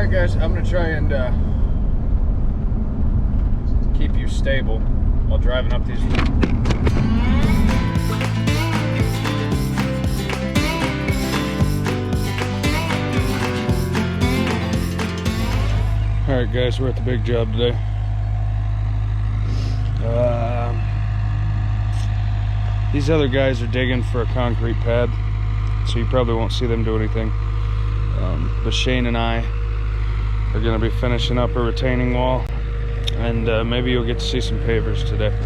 Alright guys, I'm going to try and keep you stable while driving up these. Alright guys, we're at the big job today. These other guys are digging for a concrete pad, so you probably won't see them do anything. But Shane and I are going to be finishing up a retaining wall, and maybe you'll get to see some pavers today.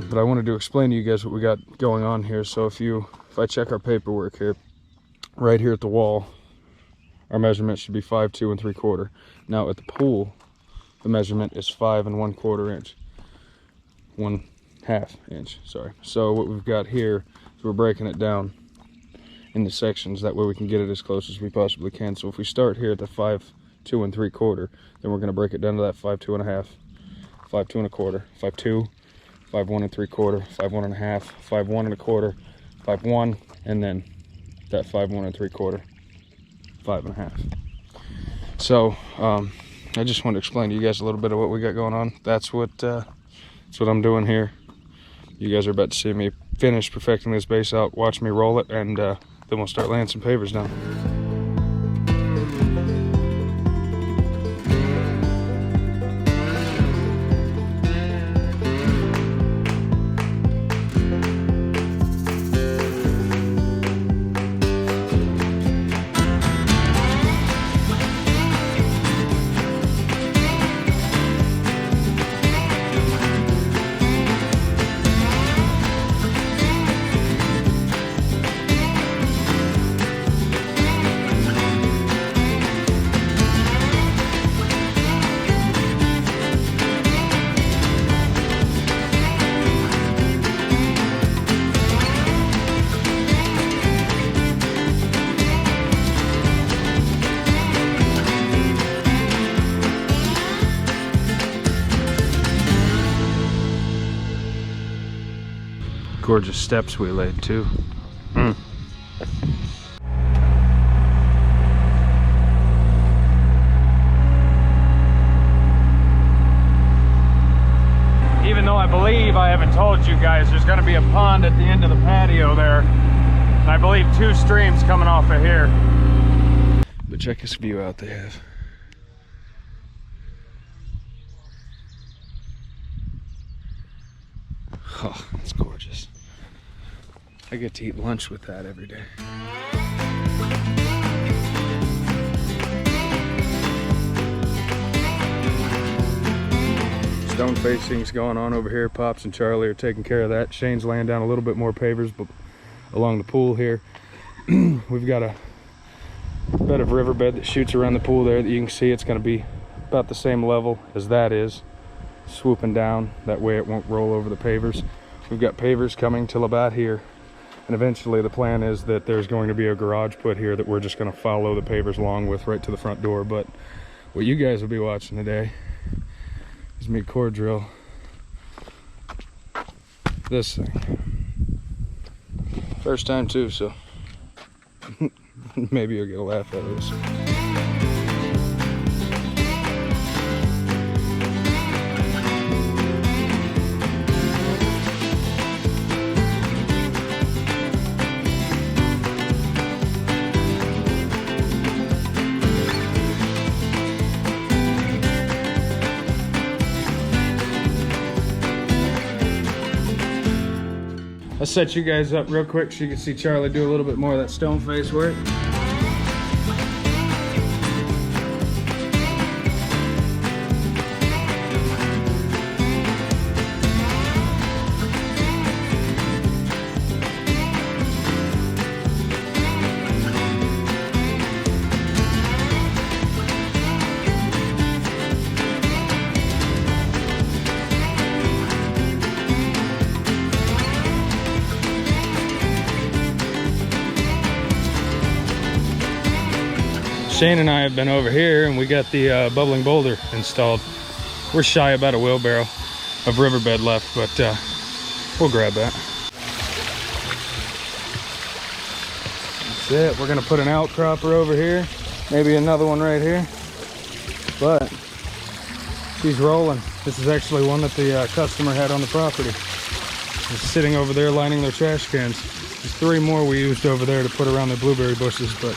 But I wanted to explain to you guys what we got going on here. So if I check our paperwork here, right here at the wall, our measurement should be 5'2"3/4. Now at the pool, the measurement is 5 1/4 inch, 1/2 inch. Sorry. So what we've got here is we're breaking it down into sections. That way we can get it as close as we possibly can. So if we start here at the 5'2" 3/4, then we're going to break it down to that 5'2 1/2, 5'2 1/4, 5'2. 5'1 3/4, 5'1 1/2, 5'1 1/4, 5'1, and then that 5'1 3/4, 5 1/2. So I just wanted to explain to you guys a little bit of what we got going on. That's what I'm doing here. You guys are about to see me finish perfecting this base out. Watch me roll it, and then we'll start laying some pavers down. Gorgeous steps we laid too. Even though I believe I haven't told you guys, there's going to be a pond at the end of the patio there, and I believe 2 streams coming off of here. But check this view out they have. Oh, it's gorgeous. I get to eat lunch with that every day. Stone facings going on over here. Pops and Charlie are taking care of that. Shane's laying down a little bit more pavers along the pool here. We've got a bed of riverbed that shoots around the pool there that you can see. It's going to be about the same level as that is, swooping down. That way it won't roll over the pavers. We've got pavers coming till about here, and eventually the plan is that there's going to be a garage put here that we're just going to follow the pavers along with right to the front door. But what you guys will be watching today is me core drill this thing. First time too, so maybe you'll get a laugh out of this. I'll set you guys up real quick so you can see Charlie do a little bit more of that stone face work. Shane and I have been over here and we got the bubbling boulder installed. We're shy about a wheelbarrow of riverbed left, but we'll grab that. That's it. We're gonna put an outcropper over here, maybe another one right here, but she's rolling. This is actually one that the customer had on the property. It's sitting over there lining their trash cans. There's 3 more we used over there to put around the blueberry bushes, but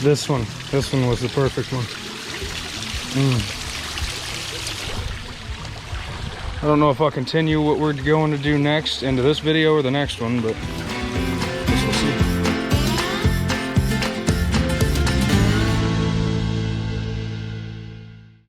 this one was the perfect one. I don't know if I'll continue what we're going to do next into this video or the next one, but